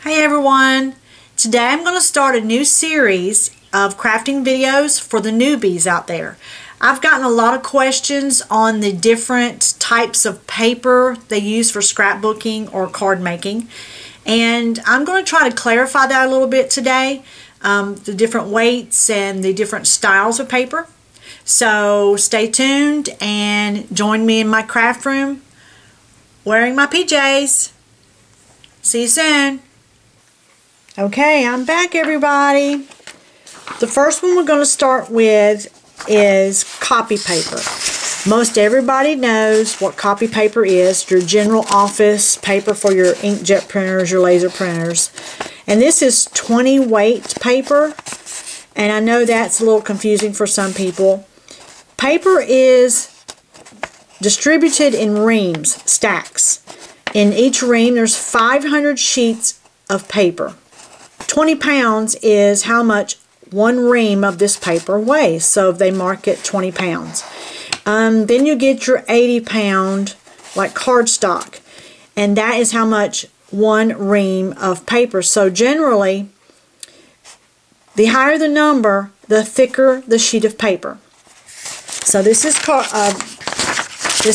Hey everyone! Today I'm going to start a new series of crafting videos for the newbies out there. I've gotten a lot of questions on the different types of paper they use for scrapbooking or card making, and I'm going to try to clarify that a little bit today, the different weights and the different styles of paper. So stay tuned and join me in my craft room wearing my PJs. See you soon! Okay, I'm back everybody. The first one we're going to start with is copy paper. Most everybody knows what copy paper is, your general office paper for your inkjet printers, your laser printers. And this is 20 weight paper, and I know that's a little confusing for some people. Paper is distributed in reams, stacks. In each ream there's 500 sheets of paper. 20 pounds is how much one ream of this paper weighs, so they mark it 20 pounds. Then you get your 80-pound like cardstock, and that is how much one ream of paper. So generally, the higher the number, the thicker the sheet of paper. So this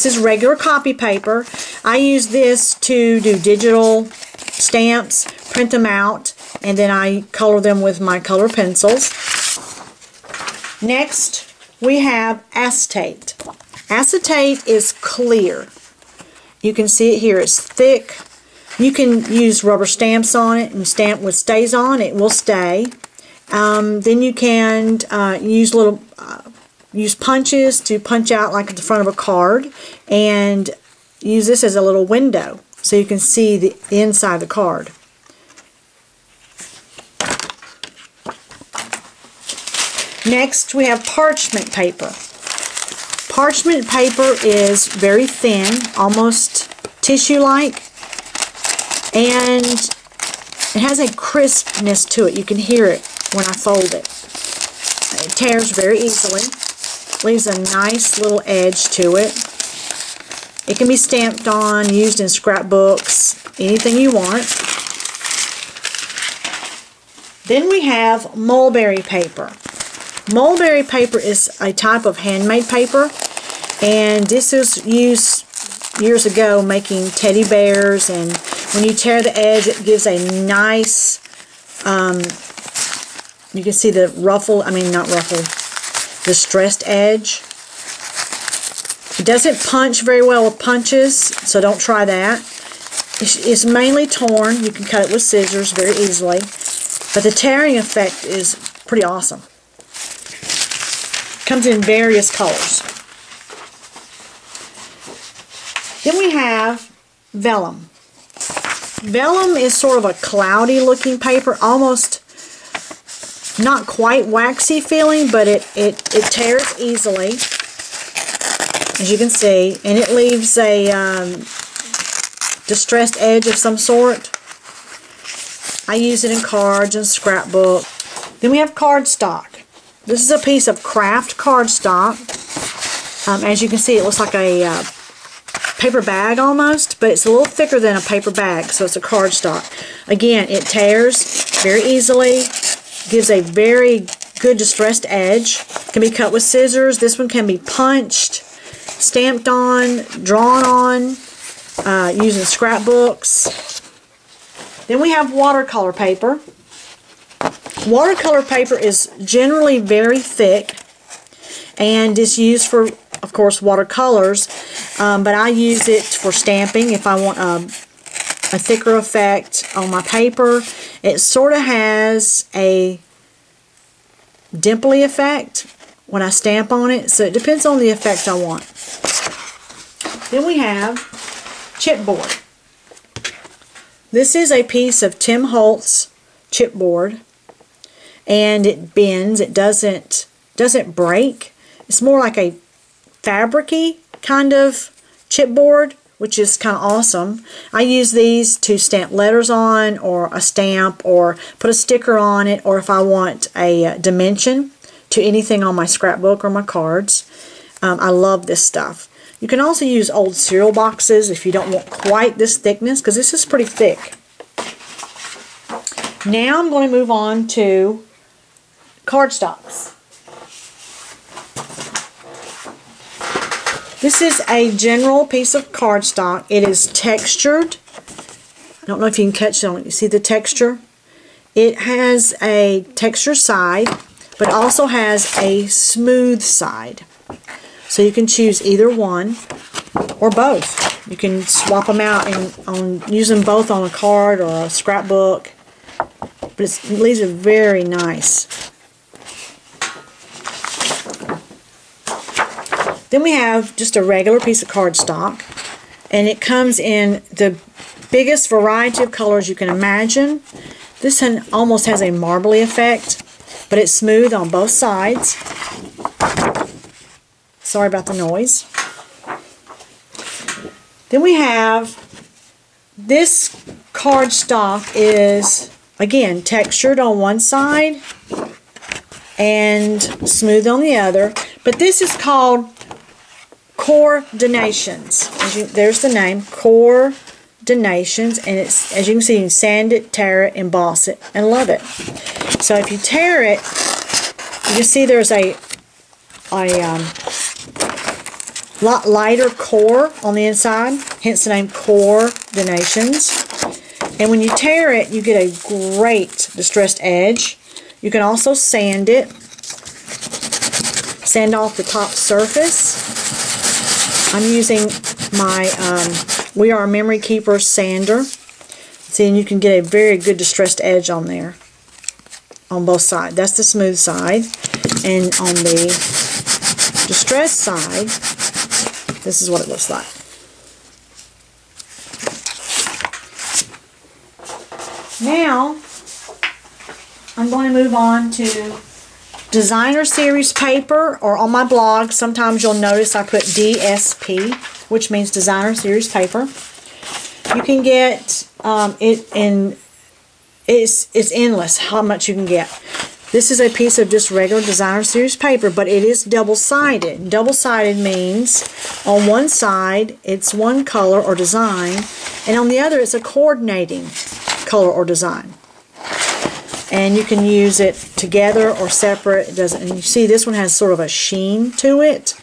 is regular copy paper. I use this to do digital stamps, print them out, and then I color them with my color pencils. Next, we have acetate. Acetate is clear. You can see it here. It's thick. You can use rubber stamps on it and stamp what stays on. It will stay. Then you can use punches to punch out like at the front of a card, and use this as a little window so you can see the inside of the card. Next, we have parchment paper. Parchment paper is very thin, almost tissue-like, and it has a crispness to it. You can hear it when I fold it. It tears very easily, leaves a nice little edge to it. It can be stamped on, used in scrapbooks, anything you want. Then we have mulberry paper. Mulberry paper is a type of handmade paper, and this is used years ago making teddy bears, and when you tear the edge it gives a nice, you can see the distressed edge. It doesn't punch very well with punches, so don't try that. It's mainly torn. You can cut it with scissors very easily, but the tearing effect is pretty awesome. Comes in various colors. Then we have vellum. Vellum is sort of a cloudy looking paper, almost not quite waxy feeling, but it tears easily, as you can see, and it leaves a distressed edge of some sort. I use it in cards and scrapbook. Then we have cardstock. This is a piece of craft cardstock. As you can see, it looks like a paper bag almost, but it's a little thicker than a paper bag, so it's a cardstock. Again, it tears very easily, gives a very good distressed edge. It can be cut with scissors. This one can be punched, stamped on, drawn on, using scrapbooks. Then we have watercolor paper. Watercolor paper is generally very thick and is used for, of course, watercolors, but I use it for stamping if I want a thicker effect on my paper. It sort of has a dimply effect when I stamp on it, so it depends on the effect I want. Then we have chipboard. This is a piece of Tim Holtz chipboard, and it bends. It doesn't break. It's more like a fabric-y kind of chipboard, which is kind of awesome. I use these to stamp letters on, or a stamp, or put a sticker on it, or if I want a dimension to anything on my scrapbook or my cards. I love this stuff. You can also use old cereal boxes if you don't want quite this thickness, because this is pretty thick. Now I'm going to move on to cardstocks. This is a general piece of cardstock. It is textured. I don't know if you can catch it on it. You see the texture? It has a texture side, but also has a smooth side. So you can choose either one or both. You can swap them out and use them both on a card or a scrapbook. But these are very nice. Then we have just a regular piece of cardstock, and it comes in the biggest variety of colors you can imagine. This one almost has a marbly effect, but it's smooth on both sides. Sorry about the noise. Then we have this cardstock is, again, textured on one side and smooth on the other, but this is called Core'dinations. There's the name, Core'dinations, and it's, as you can see, you can sand it, tear it, emboss it, and love it. So if you tear it, you can see there's a lot lighter core on the inside, hence the name Core'dinations. And when you tear it, you get a great distressed edge. You can also sand it, sand off the top surface. I'm using my We Are Memory Keeper sander. See, and you can get a very good distressed edge on there, on both sides. That's the smooth side. And on the distressed side, this is what it looks like. Now, I'm going to move on to designer series paper, or on my blog, sometimes you'll notice I put DSP, which means designer series paper. You can get it in, it's endless how much you can get. This is a piece of just regular designer series paper, but it is double-sided. Double-sided means on one side it's one color or design, and on the other it's a coordinating color or design. And you can use it together or separate. It doesn't. And you see this one has sort of a sheen to it.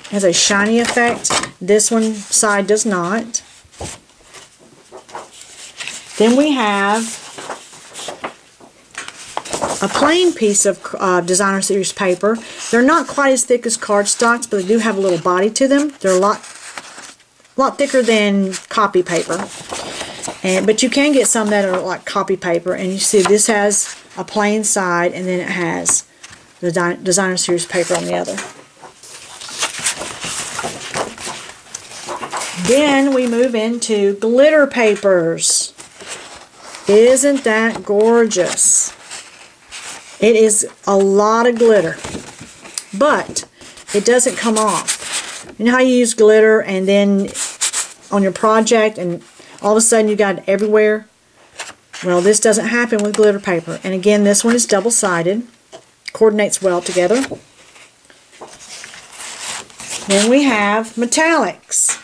It has a shiny effect. This one side does not. Then we have a plain piece of designer series paper. They're not quite as thick as cardstocks, but they do have a little body to them. They're a lot thicker than copy paper. But you can get some that are like copy paper, and you see this has a plain side, and then it has the designer series paper on the other. Then we move into glitter papers. Isn't that gorgeous? It is a lot of glitter, but it doesn't come off. You know how you use glitter and then on your project and all of a sudden you got it everywhere? Well, this doesn't happen with glitter paper. And again, this one is double-sided. Coordinates well together. Then we have metallics.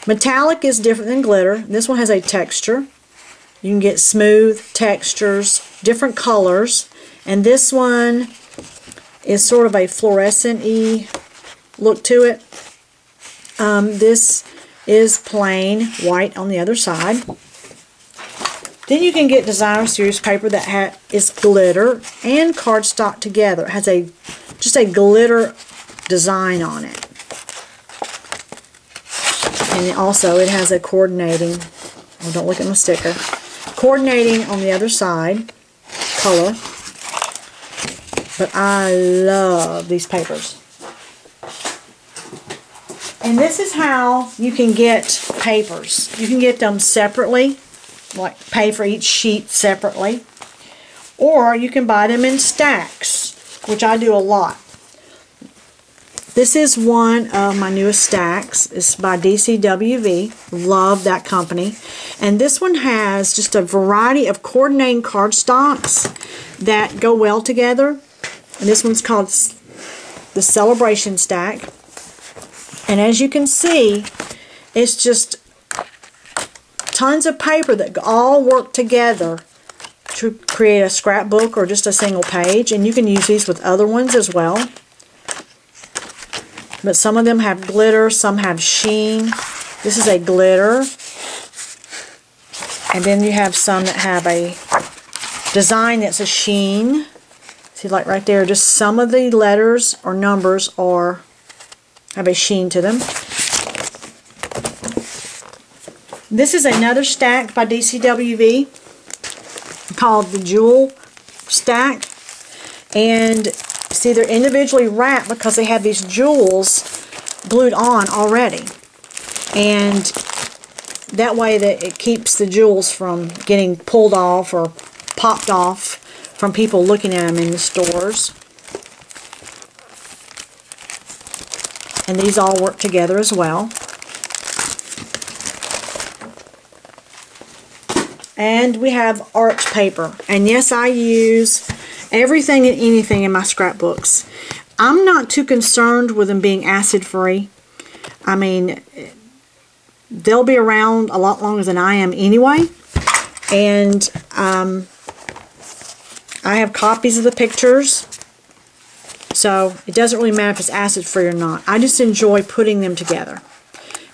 Metallic is different than glitter. This one has a texture. You can get smooth textures, different colors. And this one is sort of a fluorescent-y look to it. This is plain white on the other side. Then you can get designer series paper that is glitter and cardstock together. It has just a glitter design on it. And also it has a coordinating, oh, don't look at my sticker, coordinating on the other side color. But I love these papers. And this is how you can get papers. You can get them separately, like pay for each sheet separately, or you can buy them in stacks, which I do a lot. This is one of my newest stacks. It's by DCWV. Love that company. And this one has just a variety of coordinating cardstocks that go well together. And this one's called the Celebration Stack. And as you can see, it's just tons of paper that all work together to create a scrapbook or just a single page, and you can use these with other ones as well. But some of them have glitter, some have sheen. This is a glitter. And then you have some that have a design that's a sheen. See, like right there, just some of the letters or numbers have a sheen to them. This is another stack by DCWV called the Jewel Stack. And see, they're individually wrapped because they have these jewels glued on already. And that way that it keeps the jewels from getting pulled off or popped off from people looking at them in the stores. And these all work together as well. And we have arch paper. And yes, I use everything and anything in my scrapbooks. I'm not too concerned with them being acid free. I mean, they'll be around a lot longer than I am anyway. And I have copies of the pictures. So it doesn't really matter if it's acid free or not. I just enjoy putting them together.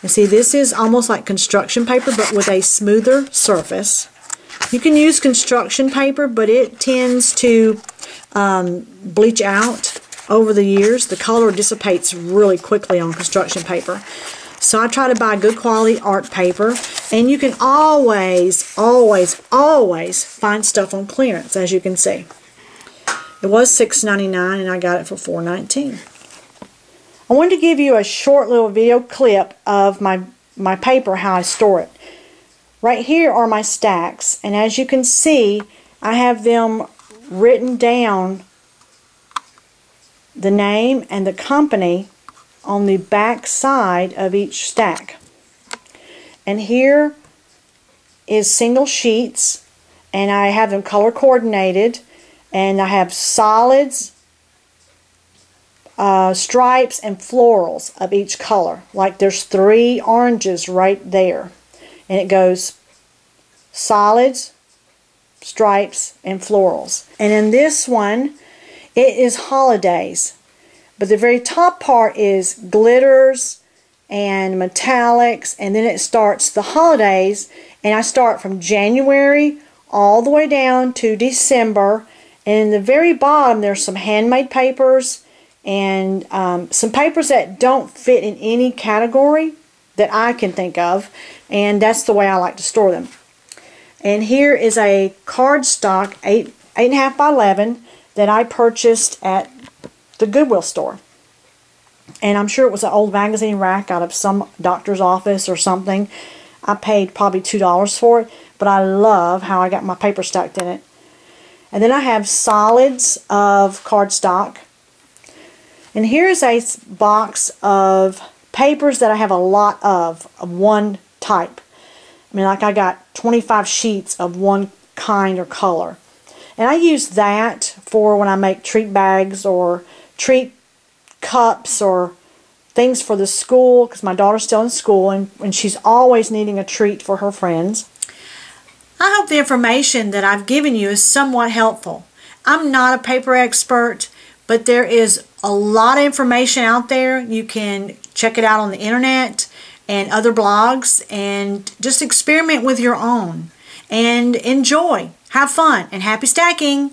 And see, this is almost like construction paper, but with a smoother surface. You can use construction paper, but it tends to bleach out over the years. The color dissipates really quickly on construction paper. So I try to buy good quality art paper. And you can always, always, always find stuff on clearance, as you can see. It was $6.99 and I got it for $4.19. I wanted to give you a short little video clip of my paper, how I store it. Right here are my stacks, and as you can see, I have them written down, the name and the company on the back side of each stack. And here is single sheets, and I have them color coordinated, and I have solids, stripes, and florals of each color. Like there's 3 oranges right there. And it goes solids, stripes, and florals. And in this one, it is holidays. But the very top part is glitters and metallics. And then it starts the holidays. And I start from January all the way down to December. And in the very bottom, there's some handmade papers and some papers that don't fit in any category that I can think of, and that's the way I like to store them. And here is a cardstock 8.5 by 11 that I purchased at the Goodwill store. And I'm sure it was an old magazine rack out of some doctor's office or something. I paid probably $2 for it, but I love how I got my paper stacked in it. And then I have solids of cardstock. And here's a box of papers that I have a lot of one type. I mean, like I got 25 sheets of one kind or color. And I use that for when I make treat bags or treat cups or things for the school, because my daughter's still in school and she's always needing a treat for her friends. I hope the information that I've given you is somewhat helpful. I'm not a paper expert, but there is a lot of information out there. You can check it out on the internet and other blogs and just experiment with your own and enjoy. Have fun and happy stacking!